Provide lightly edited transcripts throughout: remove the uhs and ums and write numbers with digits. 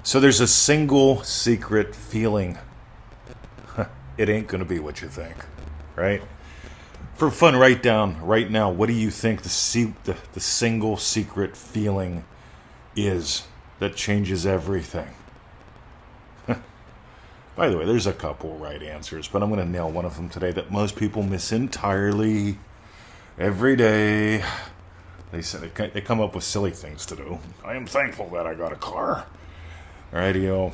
So there's a single secret feeling. It ain't going to be what you think, right? For fun, write down right now, what do you think the single secret feeling is that changes everything? By the way, there's a couple right answers, but I'm going to nail one of them today that most people miss entirely every day. They come up with silly things to do. I am thankful that I got a car. Rightio.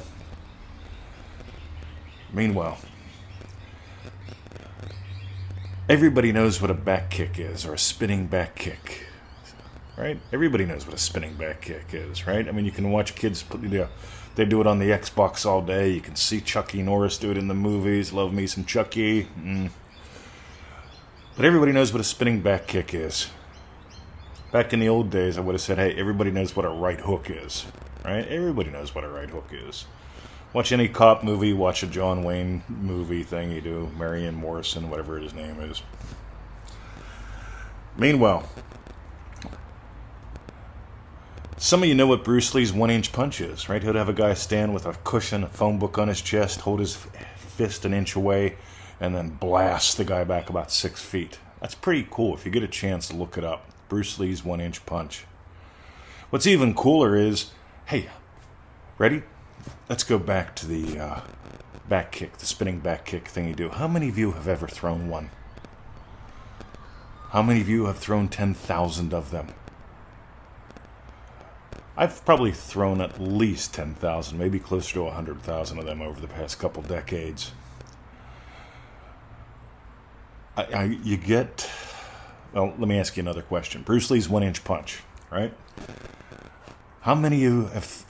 Meanwhile, everybody knows what a back kick is, or a spinning back kick, right? Everybody knows what a spinning back kick is, right? I mean, you can watch kids, they do it on the Xbox all day. You can see Chucky Norris do it in the movies. Love me some Chucky. But everybody knows what a spinning back kick is. Back in the old days, I would have said, hey, everybody knows what a right hook is, right? Everybody knows what a right hook is. Watch any cop movie, watch a John Wayne movie thing you do, Marion Morrison, whatever his name is. Meanwhile, some of you know what Bruce Lee's 1-inch punch is, right? He'd have a guy stand with a cushion, a phone book on his chest, hold his fist an inch away, and then blast the guy back about 6 feet. That's pretty cool. If you get a chance to look it up. Bruce Lee's 1-inch punch. What's even cooler is, hey, ready? Let's go back to the back kick, the spinning back kick thing you do. How many of you have ever thrown one? How many of you have thrown 10,000 of them? I've probably thrown at least 10,000, maybe closer to 100,000 of them over the past couple decades. Well, let me ask you another question. Bruce Lee's 1-inch punch, right? How many of you have,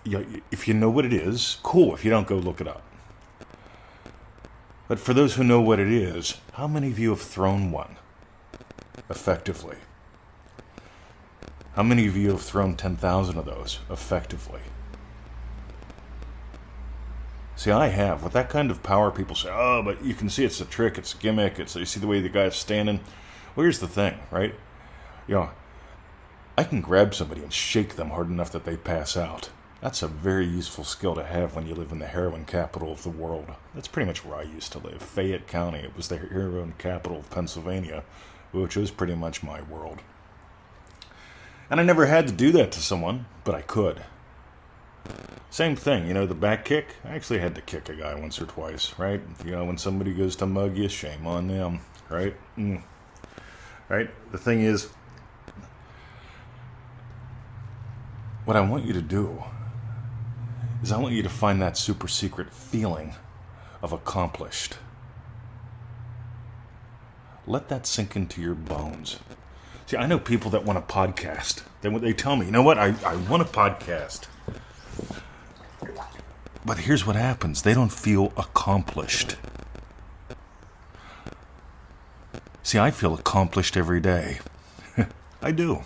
if you know what it is, cool. If you don't, go look it up. But for those who know what it is, how many of you have thrown one effectively? How many of you have thrown 10,000 of those effectively? See, I have. With that kind of power, people say, oh, but you can see it's a trick, it's a gimmick, you see the way the guy's standing. Well, here's the thing, right? I can grab somebody and shake them hard enough that they pass out. That's a very useful skill to have when you live in the heroin capital of the world. That's pretty much where I used to live, Fayette County. It was the heroin capital of Pennsylvania, which was pretty much my world. And I never had to do that to someone, but I could. Same thing, the back kick. I actually had to kick a guy once or twice, right? When somebody goes to mug you, shame on them, right? Right? The thing is, what I want you to do is I want you to find that super secret feeling of accomplished. Let that sink into your bones. See, I know people that want a podcast. They tell me, you know what, I want a podcast. But here's what happens. They don't feel accomplished. See, I feel accomplished every day. I do.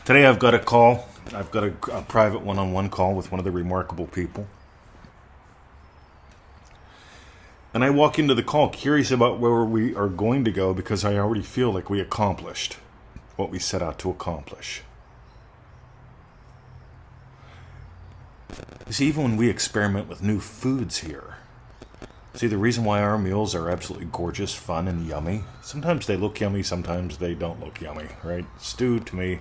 Today I've got a call. I've got a private one-on-one call with one of the remarkable people. And I walk into the call curious about where we are going to go because I already feel like we accomplished what we set out to accomplish. You see, even when we experiment with new foods here, see, the reason why our meals are absolutely gorgeous, fun, and yummy, sometimes they look yummy, sometimes they don't look yummy, right? Stew, to me,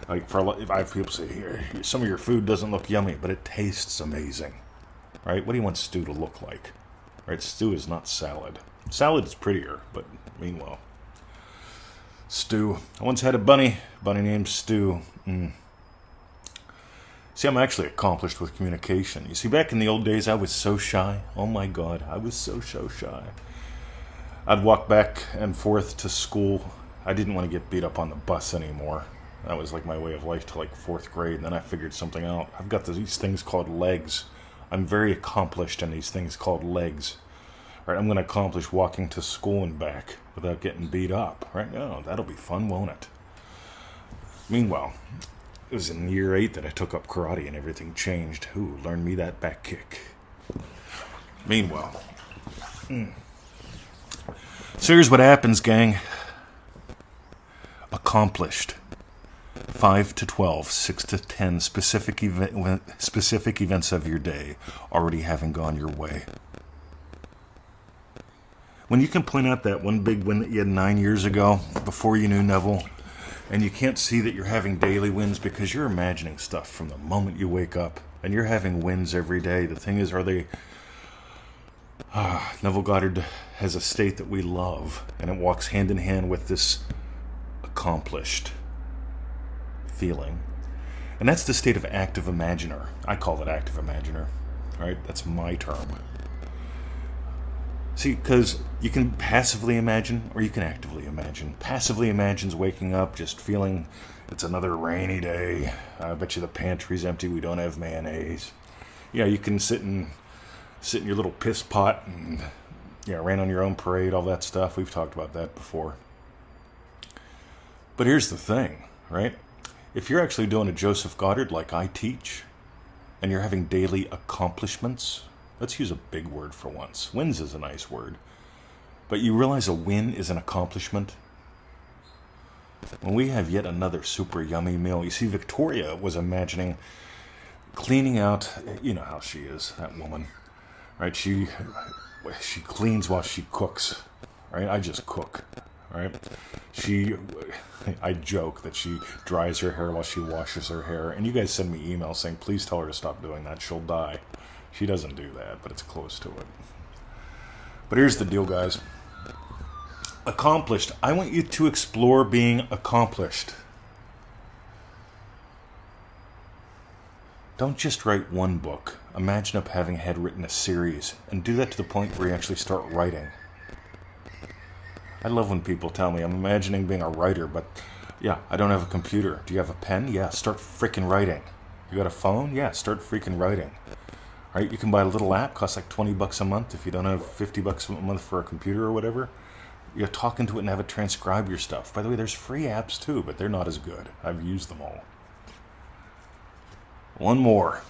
I have people say, here, some of your food doesn't look yummy, but it tastes amazing, right? What do you want stew to look like? Right? Stew is not salad. Salad is prettier, but meanwhile, stew. I once had a bunny named Stew. See, I'm actually accomplished with communication. You see, back in the old days, I was so shy. Oh my God, I was so shy. I'd walk back and forth to school. I didn't want to get beat up on the bus anymore. That was like my way of life to like 4th grade, and then I figured something out. I've got these things called legs. I'm very accomplished in these things called legs. Right, I'm going to accomplish walking to school and back without getting beat up. Right? Oh, that'll be fun, won't it? Meanwhile, it was in year 8 that I took up karate and everything changed. Learned me that back kick. Meanwhile. So here's what happens, gang. Accomplished. 5 to 12, 6 to 10 specific events of your day already having gone your way. When you can point out that one big win that you had 9 years ago, before you knew Neville, and you can't see that you're having daily wins because you're imagining stuff from the moment you wake up, and you're having wins every day. The thing is, are they... Neville Goddard has a state that we love, and it walks hand in hand with this accomplished feeling. And that's the state of active imaginer. I call it active imaginer, right? That's my term. See, because you can passively imagine or you can actively imagine. Passively imagines waking up just feeling it's another rainy day. I bet you the pantry's empty. We don't have mayonnaise. Yeah, you can sit in your little piss pot and rain on your own parade, all that stuff. We've talked about that before. But here's the thing, right? If you're actually doing a Joseph Goddard like I teach, and you're having daily accomplishments, let's use a big word for once. Wins is a nice word. But you realize a win is an accomplishment? When we have yet another super yummy meal, you see, Victoria was imagining cleaning out, you know how she is, that woman, right? She cleans while she cooks, right? I just cook, right? I joke that she dries her hair while she washes her hair, and you guys send me emails saying, please tell her to stop doing that, she'll die. She doesn't do that, but it's close to it. But here's the deal, guys. Accomplished. I want you to explore being accomplished. Don't just write one book. Imagine having had written a series, and do that to the point where you actually start writing. I love when people tell me, I'm imagining being a writer, but yeah, I don't have a computer. Do you have a pen? Yeah, start freaking writing. You got a phone? Yeah, start freaking writing. Right? You can buy a little app, costs like $20 a month if you don't have $50 a month for a computer or whatever. You're talking to it and have it transcribe your stuff. By the way, there's free apps too, but they're not as good. I've used them all. One more.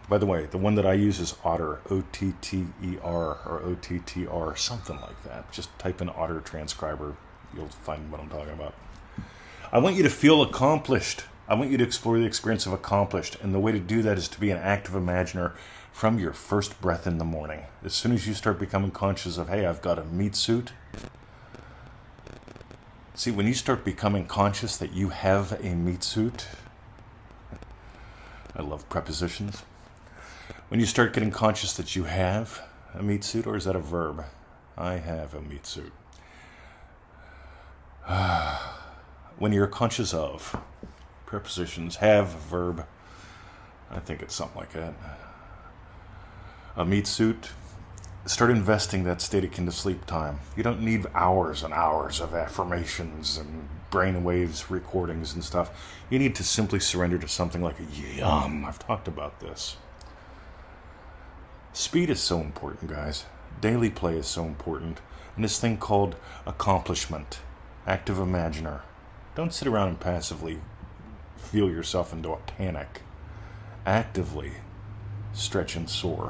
By the way, the one that I use is Otter, O-T-T-E-R, or O-T-T-R, something like that. Just type in Otter transcriber. You'll find what I'm talking about. I want you to feel accomplished. I want you to explore the experience of accomplished. And the way to do that is to be an active imaginer from your first breath in the morning. As soon as you start becoming conscious of, hey, I've got a meat suit. See, when you start becoming conscious that you have a meat suit, I love prepositions. When you start getting conscious that you have a meat suit, or is that a verb? I have a meat suit. When you're conscious of prepositions, have, verb, I think it's something like that. A meat suit, start investing that state akin to sleep time. You don't need hours and hours of affirmations and brainwaves recordings and stuff. You need to simply surrender to something like a yum. I've talked about this. Speed is so important, guys. Daily play is so important. And this thing called accomplishment, active imaginer. Don't sit around and passively feel yourself into a panic. Actively stretch and soar.